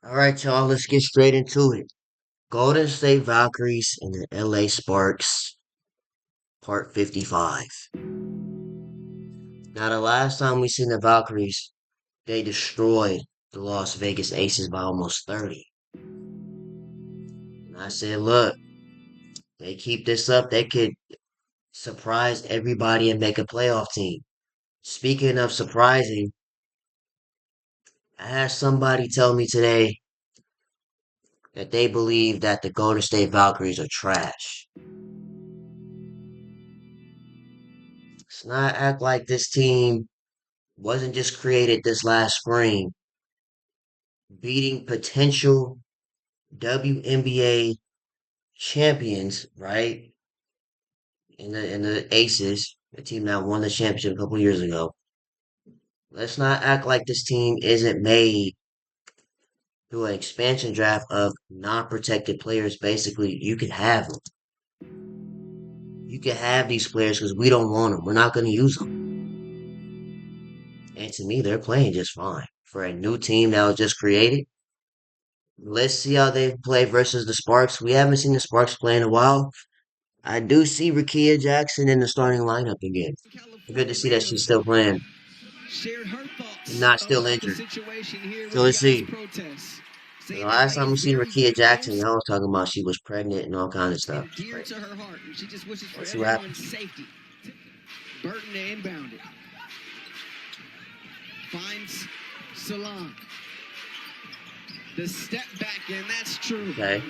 All right, y'all, let's get straight into it. Golden State Valkyries and the LA Sparks, part 55. Now, the last time we seen the Valkyries, they destroyed the Las Vegas Aces by almost 30. And I said, look, they keep this up, they could surprise everybody and make a playoff team. Speaking of surprising, I had somebody tell me today that they believe that the Golden State Valkyries are trash. Let's not act like this team wasn't just created this last spring, beating potential WNBA champions, right? In the Aces, the team that won the championship a couple years ago. Let's not act like this team isn't made through an expansion draft of non-protected players. Basically, you can have them. You can have these players because we don't want them. We're not going to use them. And to me, they're playing just fine for a new team that was just created. Let's see how they play versus the Sparks. We haven't seen the Sparks play in a while. I do see Rakia Jackson in the starting lineup again. Good to see that she's still playing and not still injured. So let's see. The last time we seen Rakia Jackson, I was talking about she was pregnant and all kinds of stuff. It's crazy. Let's see what happens. Burton to inbound it. Finds Salon. The step back, and that's true. Okay.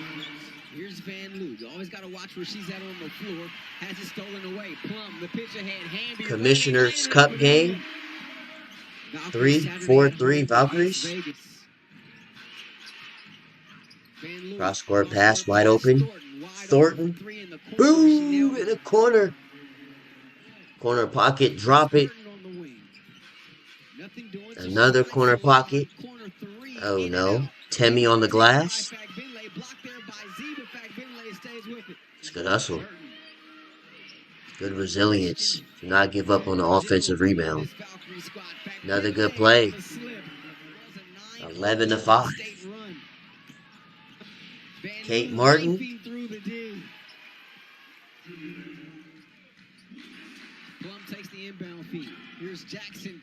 Here's Van Loo. You always got to watch where she's at on the floor. Has it stolen away. Plum, the pitch ahead. Hamby. Commissioner's Cup game. 3-4-3 Valkyries. Cross court pass wide open. Thornton. Boom! In the corner. Corner pocket. Drop it. Another corner pocket. Oh no. Temmie on the glass. It's good hustle. Good resilience. Do not give up on the offensive rebound. Another good play. 11-5. Kate Martin.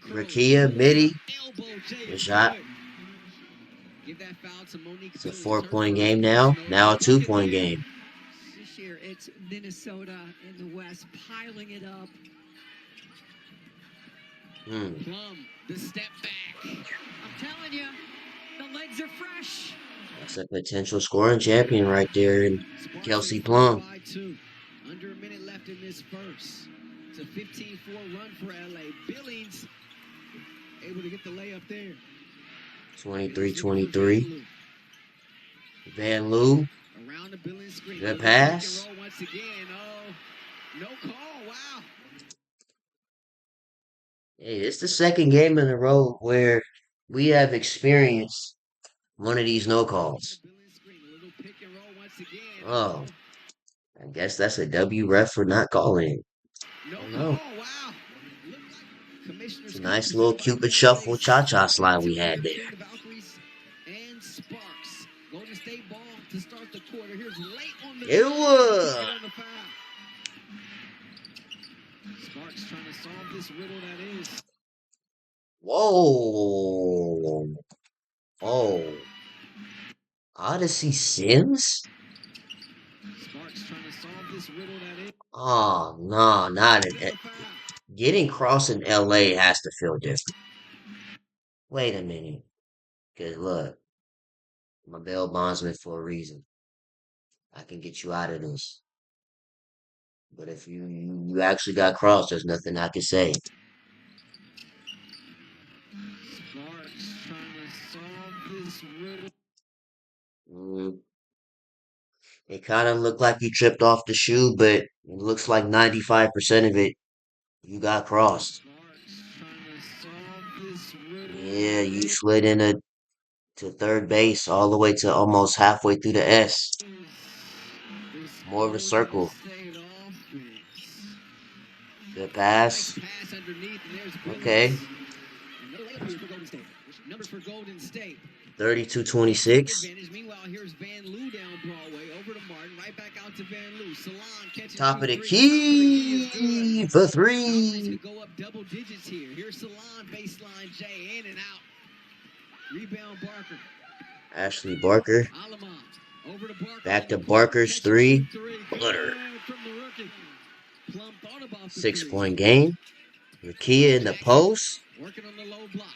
Rakia Midi. Good shot. It's a 4-point game now. Now a 2-point game. This year it's Minnesota in the West piling it up. Plum, the step back. I'm telling you, the legs are fresh. That's a potential scoring champion right there in Kelsey Plum. Under a minute left in this first. It's a 15-4 run for LA. Billings able to get the layup there. 23-23. Van Loo. Around the Billings screen. Good pass. Once again. Oh, no call. Wow. Hey, it's the second game in a row where we have experienced one of these no calls. Oh, I guess that's a W ref for not calling. I don't know. It's a nice little Cupid shuffle cha-cha slide we had there. It was. Sparks trying to solve this riddle that is. Whoa. Oh. Odyssey Sims? Sparks trying to solve this riddle that is. Oh, no, not it. Getting cross in LA has to feel different. Wait a minute. Because look, I'm a bail bondsman for a reason. I can get you out of this. But if you actually got crossed, there's nothing I can say. Sparks trying to solve this riddle. It kind of looked like you tripped off the shoe, but it looks like 95% of it you got crossed. Yeah, you slid into third base all the way to almost halfway through the S. More of a circle. Good pass. Okay. Numbers for Golden State. 32-26. Meanwhile, here's Van Loo down Broadway. Over to Martin. Right back out to Van Loo. Salon catches Top of the three. Top of the key is key good. for Valkyries 3. could go up double digits here. Here's Salon, baseline J, in and out. Rebound Barker. Ashley Barker. Alamon. Over to Barker. Back to Barker's 3. Butter. From the rookie. Plum thought about the 6-point game. Rakia in the post. Working on the low block.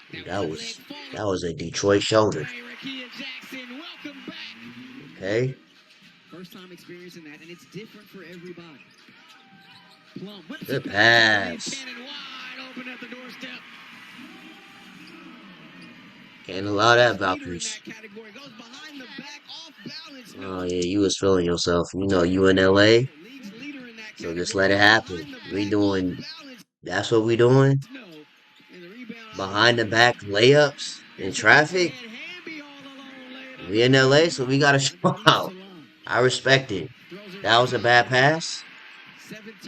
That was a Detroit shoulder. Jackson, welcome back. Okay. First time experiencing that, and it's different for everybody. Plum Good pass. Wide open at the doorstep. Can't allow that, Valkyries. Oh, yeah, you was feeling yourself. You know, you in LA. So just let it happen. That's what we doing. Behind the back layups in traffic. We in LA, so we gotta show out. I respect it. That was a bad pass.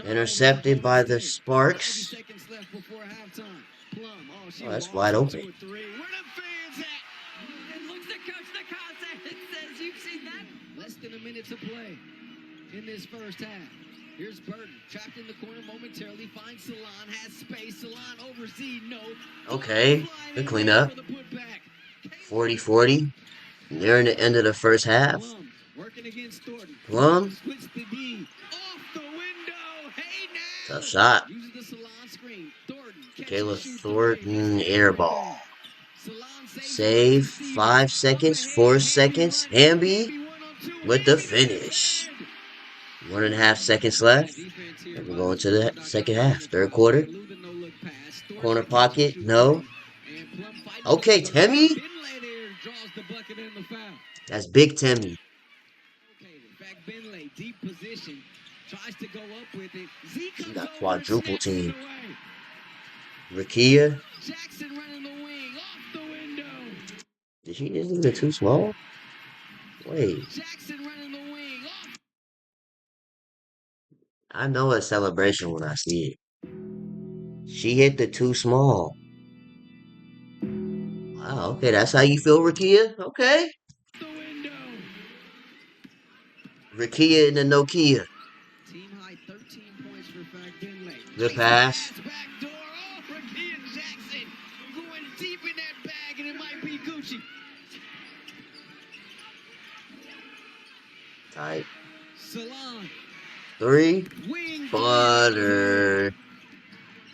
Intercepted by the Sparks. Oh, that's wide open. It looks at Coach Nakasa and says, "You've seen that?" Less than a minute to play in this first half. Here's Burton, trapped in the corner momentarily, finds Salon, has space, Salon overseas, no. Okay, good cleanup. 40-40. Nearing the end of the first half. Plum, working against Thornton. Plum. Splits the D. Off the window. Hey now. Tough shot. Uses the Salon screen. Thornton. Kayla Thornton air ball. Save. 5 seconds. 4 seconds. Hamby with the finish. 1.5 seconds left. And we're going to the second half. Third quarter. Corner pocket. No. Okay, Temmie. That's big Temmie. Deep position. Tries to go up with it. She got quadruple team. Rakia. Jackson running the wing off the window. Did she just leave it too small? Wait. Jackson running the wing off. I know a celebration when I see it. She hit the too small. Wow, okay, that's how you feel, Rakia? Okay. The window. Rakia in the Nokia. Team high 13 points for Finley. Good pass. Back door. Oh, Rakia Jackson going deep in that bag, and it might be Gucci. Tight. Salon. 3. Wing. Butter.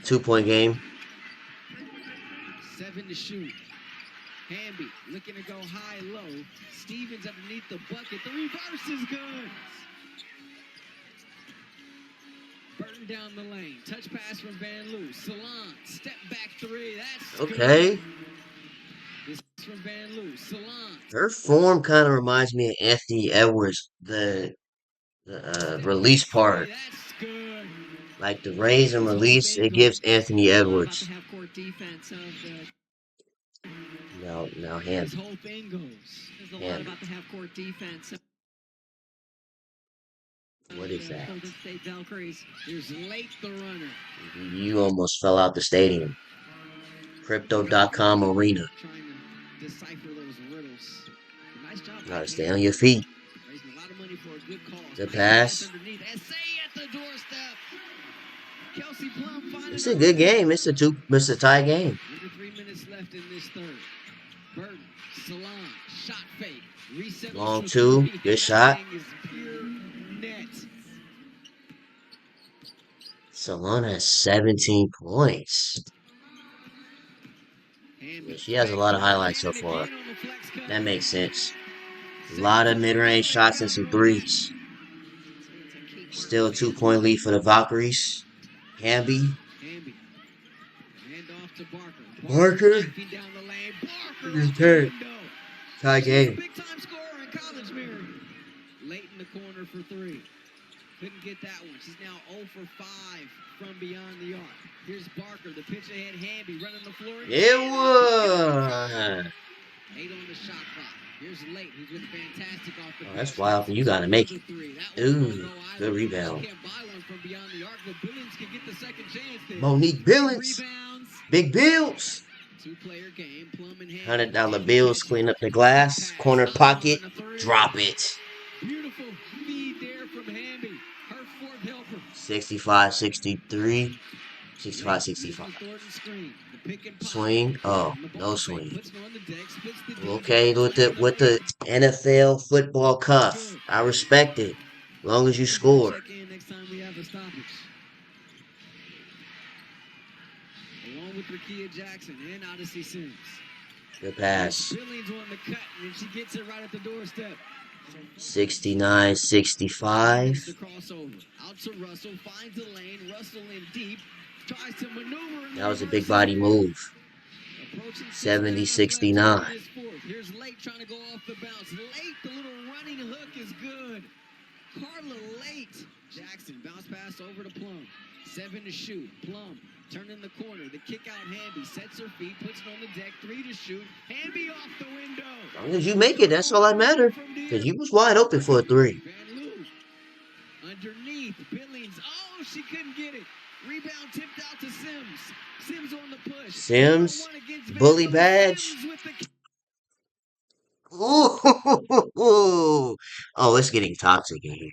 2-point game. 7 to shoot. Hamby looking to go high-low. Stevens underneath the bucket. The reverse is good. Burton down the lane. Touch pass from Van Loo. Salon. Step back 3. That's Okay. good. This is from Van Loo. Salon. Her form kind of reminds me of Anthony Edwards. The release part. That's good. Like the raise and release, it gives Anthony Edwards. Now This Hamby. whole thing goes. There's a lot about the half-court defense. What is that? Golden State Valkyries. Here's Late the runner. You almost fell out the stadium. Crypto.com arena. Trying to decipher those riddles. Nice job. Gotta stay on your feet. Raising a lot of money for a good cause. The pass. Underneath. SA at the doorstep. Kelsey Plum finding It's a good game. It's a tie game. Under 3 minutes left in this third. Burton, Salon, shot fake. Reset Long 2. Good shot. Salon has 17 points. Yeah, she has a lot of highlights so far. That makes sense. A lot of mid-range shots and some threes. Still a 2-point lead for the Valkyries. Hamby. Barker. Return. Tie game. Big time scorer in college, Mary. Late in the corner for 3. Couldn't get that one. She's now 0 for 5 from beyond the arc. Here's Barker, the pitch ahead, Hamby running the floor. It was. 8 on the shot clock. Here's Late, who's been fantastic off the Oh, that's wild. You gotta make it. Ooh, good rebound. Can't buy one from beyond the arc, but Billings can get the second chance there. Monique Billings. Rebounds. Big Bills. Two-player game. Plum and Hamby. $100 Hamby bills, catches. clean up the Quick glass, pass. corner Up pocket, on the three. drop it. Beautiful feed there from Hamby. Her fourth helper. 65-63, Late 65-65. using the Thornton screen. The pick and pop. Swing. Oh, Plum, the no ball fake. swing. Puts it on the deck. Splits the Okay, defense. with Left the of with the the wicket. NFL football cuff. Good. I respect it. As long as you He's gonna score. check in next time we have a stoppage. Along with Rakia Jackson and Odyssey Sims. Good It's pass. Billings on the cut, and she gets it right at the doorstep. 69-65. Wins the crossover. Out to Russell, finds a lane. Russell in deep. Tries to maneuver and That was a reverse big it body in. move. Approaching 6.5 left here 70-69. in this fourth. Here's Lake trying to go off the bounce. Late, the little running hook is good. Carla Late. Jackson bounce pass over to Plum. 7 to shoot. Plum turning the corner. The kick out Hamby. Sets her feet. Puts it on the deck. 3 to shoot. Hamby off the window. As long as you make it, that's all that matters. Because you was wide open for a three. Van Loo. Underneath. Billings. Oh, she couldn't get it. Rebound tipped out to Sims. Sims on the push. Sims, 1-on-1 against Van bully Loo. badge. Sims with the Ooh. Oh, it's getting toxic in here.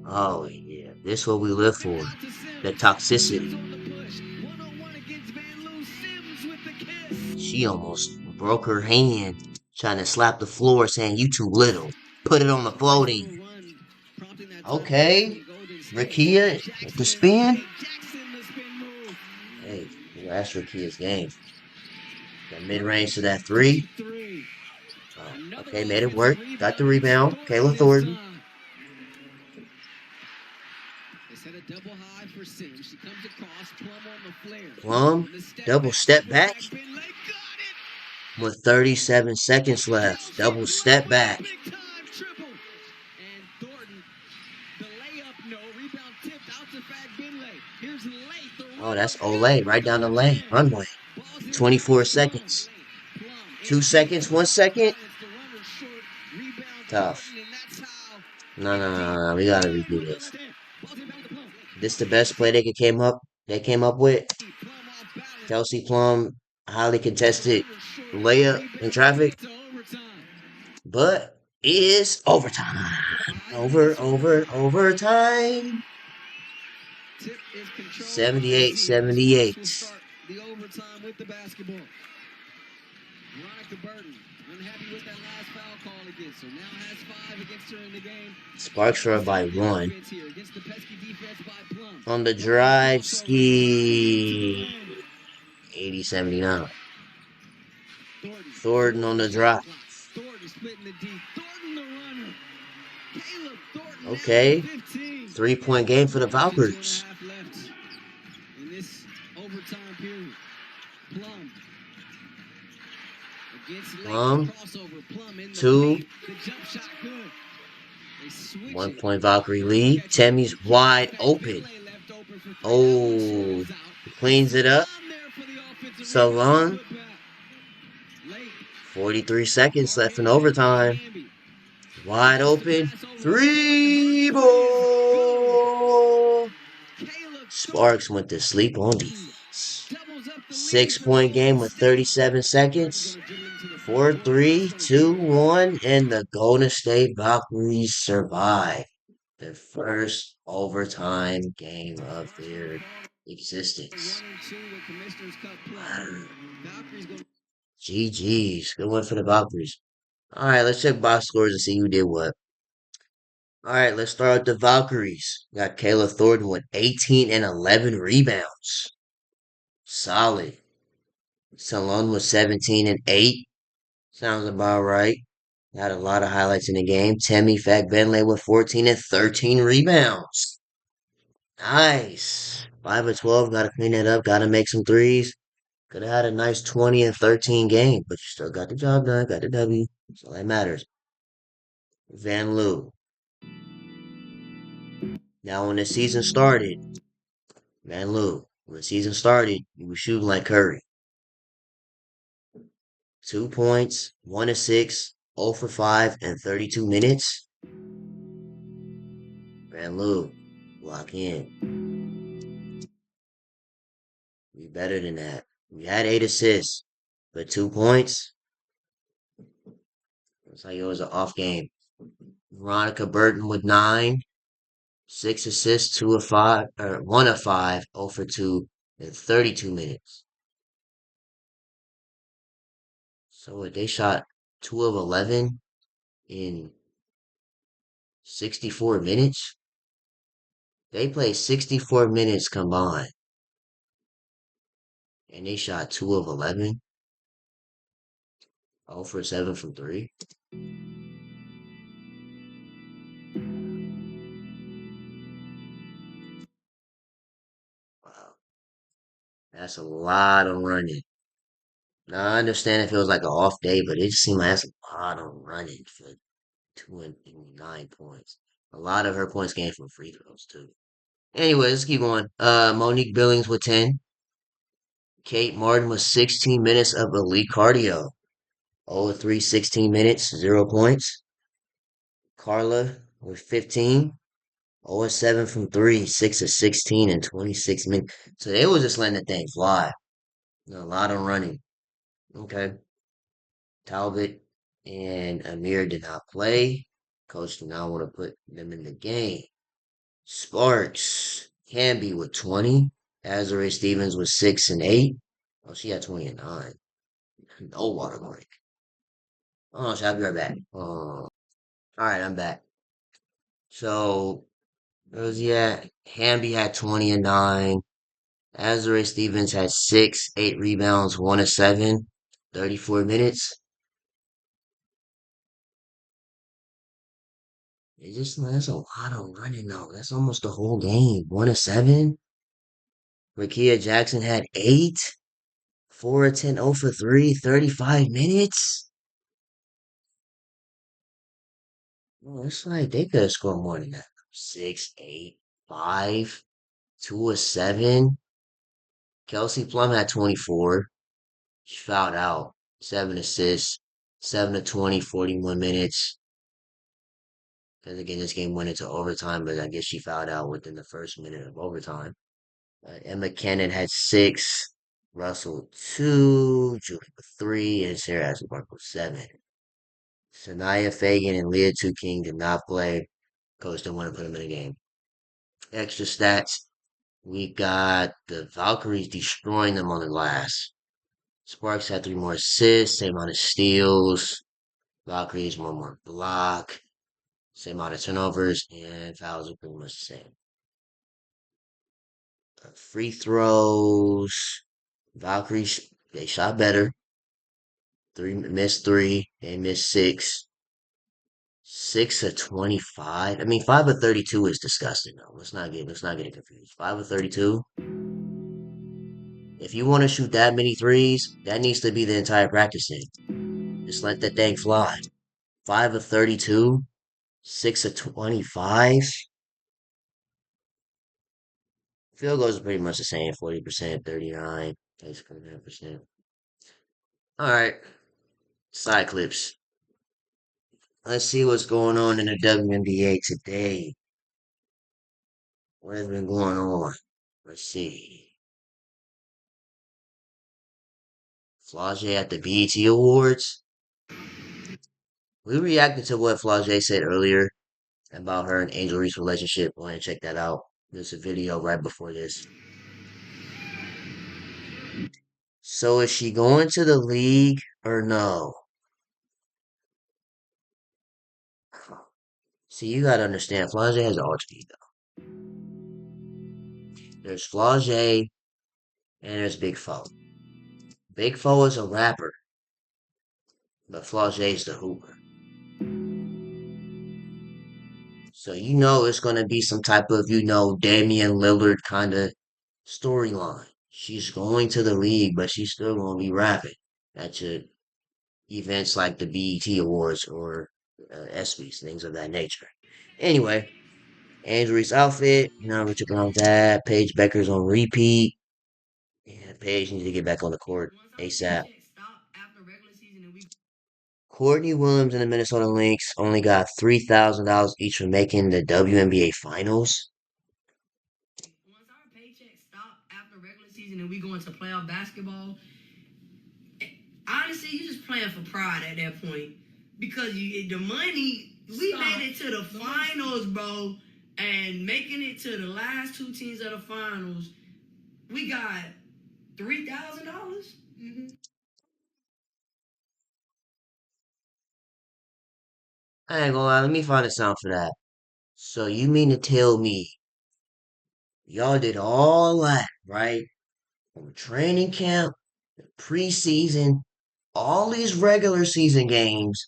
Oh, yeah. This is what we live for. out to The Sims. Sims toxicity. on the push. 1-on-1 against Van Loo. Sims with the kiss. She almost broke her hand trying to slap the floor saying, you too little. Put it on the Nice little floating. run, prompting that timeout Okay. from Golden State. Rakia with the Jackson. spin. Hey, Jackson, the spin move. Hey, that's Rakia's game. That mid-range to that Thornton three. for 3. Oh, Another okay, made it offensive work. Got the rebound. It's rebound. Thornton Kayla this Thornton. time. They set a double high for Sims. She comes across. Plum on the flare. Plum. On the step Double back. step Double back back. Finlay got it. with 37 seconds left. Kelsey Double Plum step with a back. big time triple. And Thornton, the layup, no. Rebound tipped out to Fag Finlay. Here's Late. The Oh, run up that's Olay good. right down the No lane. good. Runway. Ball's in 24 bounds. Plum. seconds. Plum in 2 deep. seconds, 1 Without second. balance. The runner short. Rebound Tough. Thornton. And that's how No, in no, deep. no, no. We gotta Good redo with the this. left hand. Ball's in bounds to Plum. This the Plum. best play they came up with. Plum off balance. Kelsey Plum, highly contested Runner short. layup in Rebound. Bring traffic, it to overtime. but it is overtime. 5 minutes remaining. Overtime. Tip is controlled by Z. 78-78. Sparks will start the overtime with the basketball. Veronica Burton, unhappy with that last foul call against her. Now has 5 against her in the game. Sparks are up by Setting the 1. offense here against the pesky defense by Plum. On the Burton drive crossover. Thornton to the ski. lane. 80-79. Thornton. Thornton on the Shot drop. clock. Thornton splitting the D. Thornton the runner. Caleb Thornton now with Okay. 15. 3-point game for the Approaching Valkyries. 2.5 left in this overtime period. Plum against Lake. Plum. Crossover. Plum in the 2. paint. The jump shot good. They switch 1 it. point Valkyrie Burton lead. catches it. Tammy's The kick out wide back. open. Finlay left open for 3. That one Oh. swerves out. Cleans it up. Salon there for the offensive rebound. Salon. Put back. Lake. 43 seconds Hard left in hitting Hamby. overtime. Hamby. Wide Gets the open. pass over to Thornton. 3 Her three is good. ball. Caleb Sparks went to sleep on defense. doubles up the lead 6 for point Golden game with State. 37 seconds. Burton's gonna dribble into the 4 paint. 3 Crossroads 2 here. 1, and the Golden State Valkyries survive the first overtime game of their existence. 1 and 2 with Commissioner's Cup play. Valkyries gonna GG's. Good one for the Valkyries. Alright, let's check box scores and see who did what. Alright, let's start with the Valkyries. Got Kayla Thornton with 18 and 11 rebounds. Solid. Salon was 17 and 8. Sounds about right. Had a lot of highlights in the game. Temi Fagbenle with 14 and 13 rebounds. Nice. 5 of 12. Got to clean it up. Got to make some threes. Could have had a nice 20 and 13 game, but you still got the job done. Got the W. That's all that matters. Van Loo. Now, when the season started, Van Loo, when the season started, he was shooting like Curry. 2 points, 1 assist, 0 for 5 in 32 minutes. Van Loo, lock in. We better than that. We had 8 assists. but 2 points. It's like it was an off game. Veronica Burton with 9, 6 assists, 2 of 5, or 1 of 5, 0 for 2 in 32 minutes. So they shot 2 of 11 in 64 minutes. They played 64 minutes combined, and they shot 2 of 11, 0 for 7 from 3. Wow, that's a lot of running. Now, I understand if it was like an off day, but it just seemed like that's a lot of running for 29 points. A lot of her points came from free throws, too. Anyway, let's keep going. Monique Billings with 10. Kate Martin with 16 minutes of elite cardio. 0 of 3, 16 minutes, 0 points. Carla with 15. 0 of 7 from 3, 6 of 16 in 26 minutes. So they was just letting the thing fly. A lot of running. Okay. Talbot and Amir did not play. Coach did not want to put them in the game. Sparks. Canby with 20. Azure Stevens with 6 and 8. Oh, she had 20 and 9. No water break. Oh, so I'll be right back. All right, I'm back. So, where was he at? Hamby had 20 and 9. Azure Stevens had 6, 8 rebounds, 1 of 7, 34 minutes. It just, that's a lot of running though. That's almost the whole game. 1 of 7. Rakia Jackson had 8, 4 of 10, 0 for 3, 35 minutes. Well, it's like they could have scored more than that. 6, 8, 5, 2 of 7. Kelsey Plum had 24. She fouled out. 7 assists. 7 to 20, 41 minutes. Because again, this game went into overtime, but I guess she fouled out within the first minute of overtime. Emma Cannon had 6. Russell 2. Julie with 3. And Sarah Ashenbark with 7. Sanaya Fagan and Leah Two King did not play. Coach didn't want to put them in the game. Extra stats. We got the Valkyries destroying them on the glass. Sparks had 3 more assists, same amount of steals. Valkyries 1 more block, same amount of turnovers, and fouls are pretty much the same. Free throws. Valkyries, they shot better. 3 missed 3, they missed 6. 6 of 25. I mean, 5 of 32 is disgusting though. Let's not get it confused. 5 of 32. If you want to shoot that many threes, that needs to be the entire practice thing. Just let that thing fly. 5 of 32, 6 of 25. Field goals are pretty much the same, 40%, 39, basically 9%. All right, side clips. Let's see what's going on in the WNBA today. What has been going on? Let's see. Flage at the BET Awards. We reacted to what Flage said earlier about her and Angel Reese's relationship. Go ahead and check that out. There's a video right before this. So is she going to the league or no? See, you gotta understand, Flage has all speed though. There's Flage and there's Big Fo. Big Fo is a rapper, but Flage is the hooper. So you know it's gonna be some type of, Damian Lillard kind of storyline. She's going to the league, but she's still gonna be rapping at your events like the BET Awards or ESPYs, things of that nature. Anyway, Andrew's outfit, we're checking out that. Paige Becker's on repeat. Yeah, Paige needs to get back on the court ASAP. Courtney Williams and the Minnesota Lynx only got $3,000 each for making the WNBA Finals. Once our paychecks stop after regular season and we go into playoff basketball, honestly, you just playing for pride at that point because the money. We made it to the finals, bro, and making it to the last two teams of the finals. We got $3,000. I ain't gonna lie, let me find a sound for that. So you mean to tell me y'all did all that, right? From training camp, preseason, all these regular season games,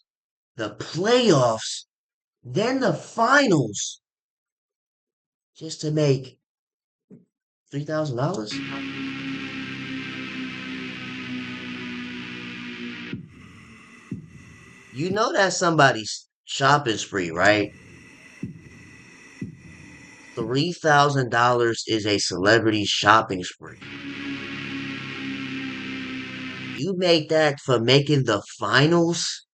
the playoffs, then the finals, just to make $3,000? You know that's somebody's shopping spree, right? $3,000 is a celebrity shopping spree. You make that for making the finals?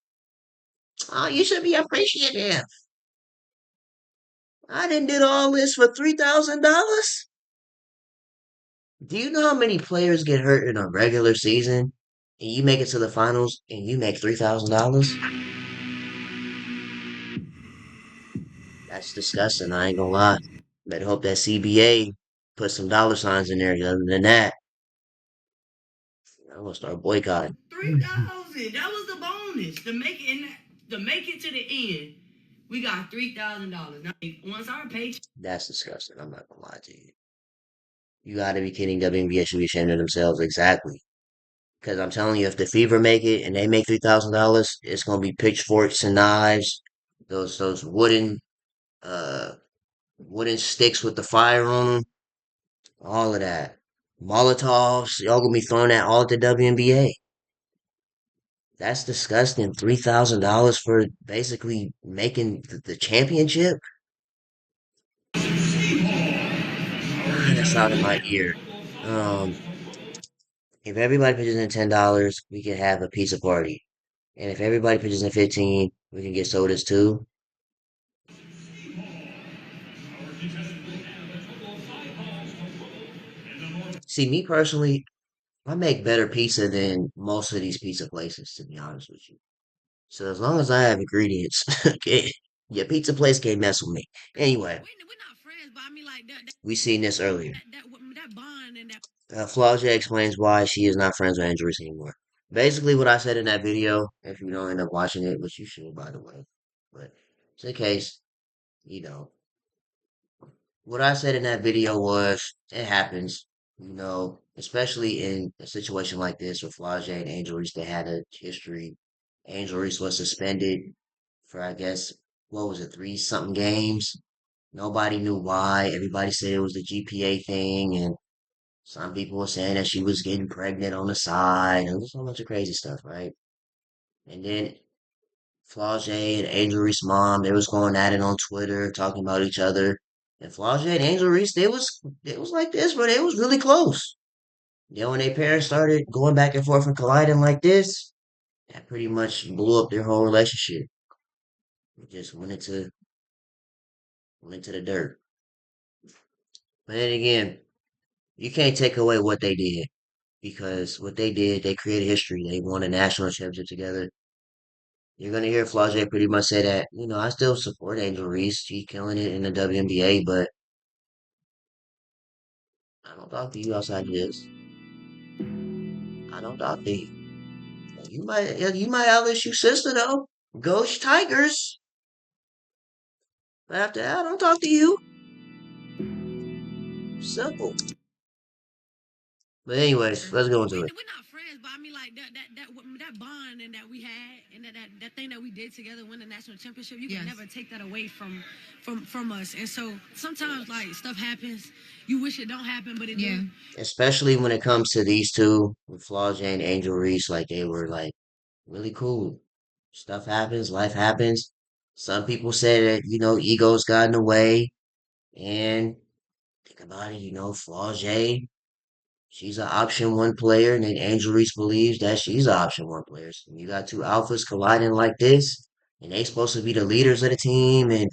Oh, you should be appreciative. I didn't did all this for $3,000. Do you know how many players get hurt in a regular season? And you make it to the finals and you make $3,000? That's disgusting. I ain't gonna lie. Better hope that CBA put some dollar signs in there. Other than that, I'm gonna start boycotting. 3,000. That was the bonus to make it to the end. We got $3,000. Now, once our paycheck. That's disgusting. I'm not gonna lie to you. You gotta be kidding. WNBA should be ashamed of themselves. Exactly. Because I'm telling you, if the Fever make it and they make $3,000, it's gonna be pitchforks and knives, those uh wooden sticks with the fire on them, all of that. Molotovs, y'all gonna be throwing that all at the WNBA. That's disgusting. $3,000 for basically making the championship. Ah, that's out in my ear. Um, if everybody pitches in $10, we can have a pizza party. And if everybody pitches in 15, we can get sodas too. See, me personally, I make better pizza than most of these pizza places, to be honest with you. So as long as I have ingredients, okay, your pizza place can't mess with me. Anyway, We're not friends, but I mean, like, we seen this earlier. that bond and that. Flauja explains why she is not friends with Andrews anymore. Basically, what I said in that video, if you don't end up watching it, which you should, by the way, but just in case, you know, what I said in that video was it happens, especially in a situation like this with Flage and Angel Reese, they had a history. Angel Reese was suspended for, I guess, what was it, three something games? Nobody knew why. Everybody said it was the GPA thing, and some people were saying that she was getting pregnant on the side, and just a bunch of crazy stuff, right? And then Flage and Angel Reese's mom, they was going at it on Twitter, talking about each other. And Flage and Angel Reese, it was like this, but it was really close. When their parents started going back and forth and colliding like this, that pretty much blew up their whole relationship. It just went into the dirt. But then again, you can't take away what they did because what they did, they created history. They won a national championship together. You're gonna hear Flau'jae pretty much say that, I still support Angel Reese. She's killing it in the WNBA, but I don't talk to you outside of this. I don't talk to you. You might outlive your sister though. Ghost Tigers. But after that, I don't talk to you. Simple. But anyways, let's go into it. We're not friends, but I mean, like, that bond and that we had and that thing that we did together, win the national championship. You can never take that away from us. And so sometimes, like, stuff happens. You wish it don't happen, but it do. Especially when it comes to these two, with Flau'jae and Angel Reese, like they were like really cool. Stuff happens, life happens. Some people say that, egos got in the way. And think about it, Flau'jae, she's an option one player, and then Angel Reese believes that she's an option one player. So you got two alphas colliding like this, and they supposed to be the leaders of the team, and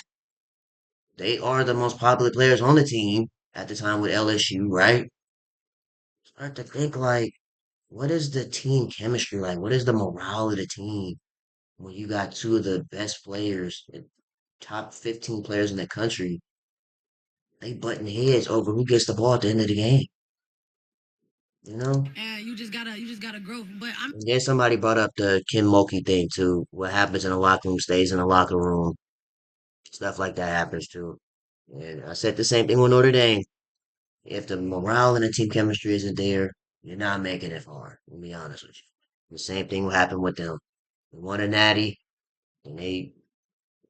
they are the most popular players on the team at the time with LSU, right? Start to think like, what is the team chemistry like? What is the morale of the team when you got two of the best players, the top 15 players in the country, they butting heads over who gets the ball at the end of the game, you know? And you just gotta grow. But I'm And then somebody brought up the Kim Mulkey thing too. What happens in the locker room stays in the locker room. Stuff like that happens too. And I said the same thing with Notre Dame. If the morale and the team chemistry isn't there, you're not making it far. To be honest with you. The same thing will happen with them. They won a natty, and they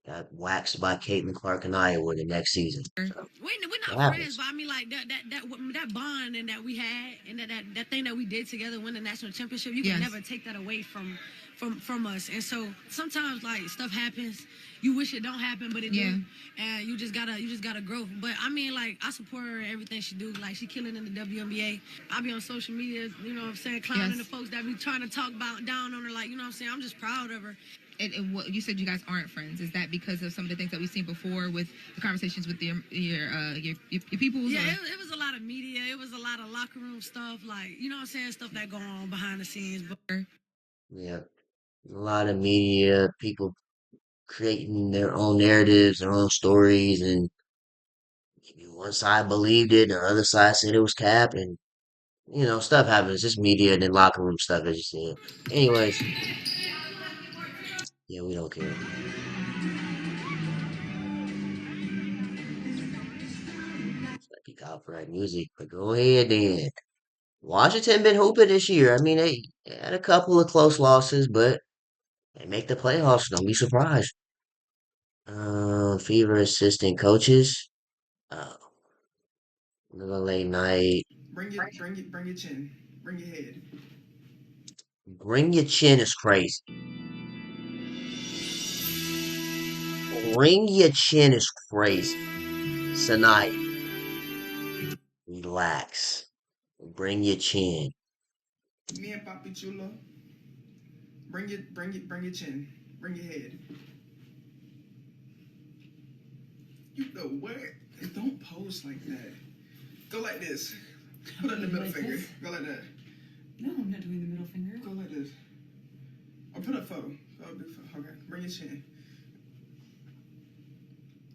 got waxed by Caitlin Clark and Iowa the next season. So we're it not friends, happens. but I mean like that bond and that we had and that thing that we did together, win the national championship. You can never take that away from us. And so sometimes like stuff happens. You wish it don't happen, but it do. And you just gotta grow. But I mean like I support her in everything she do. Like she killing in the WNBA. I be on social media, you know what I'm saying, clowning the folks that be trying to talk about down on her. Like you know what I'm saying. I'm just proud of her. And what you said, you guys aren't friends. Is that because of some of the things that we've seen before with the conversations with your people? Yeah, it was a lot of media. It was a lot of locker room stuff, like you know what I'm saying, stuff that go on behind the scenes. But Yeah, a lot of media, people creating their own narratives, their own stories, and one side believed it, the other side said it was cap, and stuff happens. Just media and then locker room stuff, as you said. Anyways, yeah, we don't care. Let me copyright music, but go ahead then. Washington been hooping this year. I mean, they had a couple of close losses, but they make the playoffs. Don't be surprised. Fever assistant coaches. Uh, Little late night. bring your chin, bring your head. Bring your chin is crazy. Bring your chin is crazy. Sanaya, relax. Bring your chin. Me and Papi Chulo, bring your chin, bring your head. You know what? Don't pose like that. Go like this. Put up the middle finger. Go like that. No, I'm not doing the middle finger. Go like this. Or put up photo. Go do photo. Okay. Bring your chin.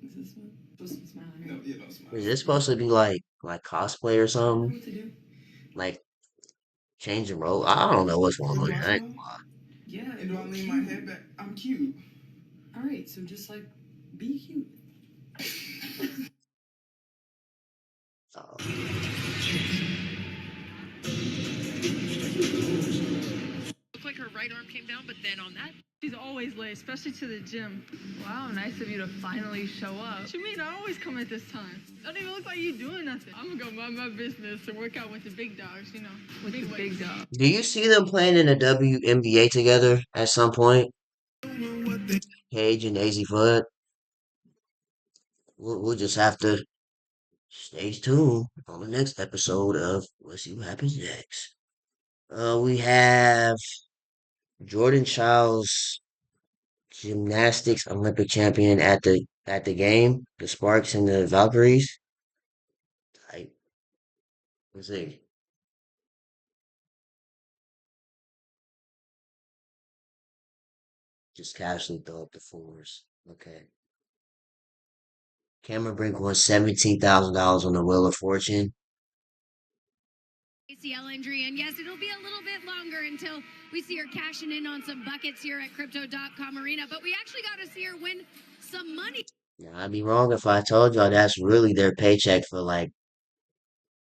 Is this one? Supposed to be smiling, right? No, yeah, don't smile. Is this supposed to be like cosplay or I don't know something? what to do. Like changing role? I don't know what's going Or on do I here. smile? Yeah. And do I lean my head back? I'm cute. All right, so just like be cute. Oh, Looked like her right arm came down, but then on that, she's always late, especially to the gym. Wow, nice of you to finally show up. What you mean? I always come at this time. Don't even look like you doing nothing. I'm gonna go mind my business and work out with the big dogs, you know. With the big dogs. do you see them playing in the WNBA together at some point? Paige and Daisy Flood. We'll just have to stay tuned on the next episode of Let's See What Happens Next. We have Jordan Childs, gymnastics Olympic champion at the game, the Sparks and the Valkyries. Type. Let's see. Just casually throw up the fours. Okay. Cameron Brink won $17,000 on the Wheel of Fortune. ACL injury, and yes, it'll be a little bit longer until we see her cashing in on some buckets here at Crypto.com Arena, but we actually got to see her win some money. Now, I'd be wrong if I told y'all that's really their paycheck for like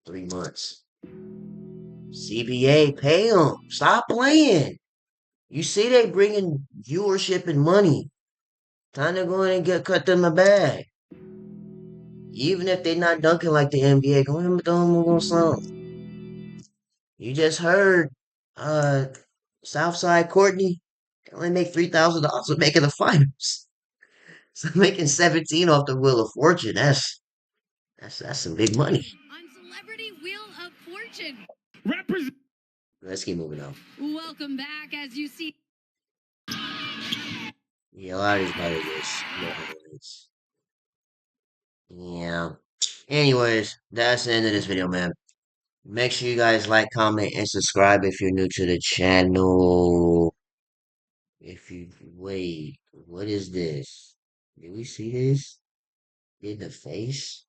3 months. CBA, pay them. Stop playing. You see they bringing viewership and money. Time to go in and cut them a bag. Even if they're not dunking like the NBA, go ahead and throw them a little something. You just heard uh Southside Courtney only make $3,000 for making the finals. So making 17 off the Wheel of Fortune, that's some big money. On Celebrity Wheel of Fortune. Let's keep moving on. Welcome back. As you see, Yeah, a lot of these probably just highlights. Yeah. Anyways, that's the end of this video, man. Make sure you guys like, comment, and subscribe if you're new to the channel. If you wait, what is this? Did we see this? In the face?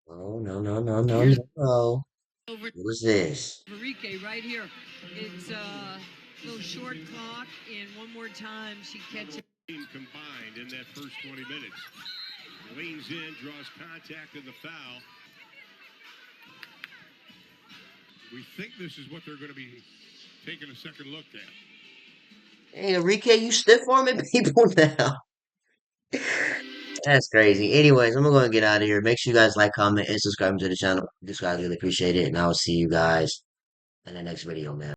Oh no no no no Here's no no. over What is this? Enrique right here. It's a little short clock, and one more time she catches. Combined in that first 20 minutes. Leans in, draws contact in the foul. We think this is what they're going to be taking a second look at. Hey Enrique, you stiff arming people now. That's crazy. Anyways, I'm gonna get out of here. Make sure you guys like, comment, and subscribe to the channel. This guys really appreciate it, and I will see you guys in the next video, man.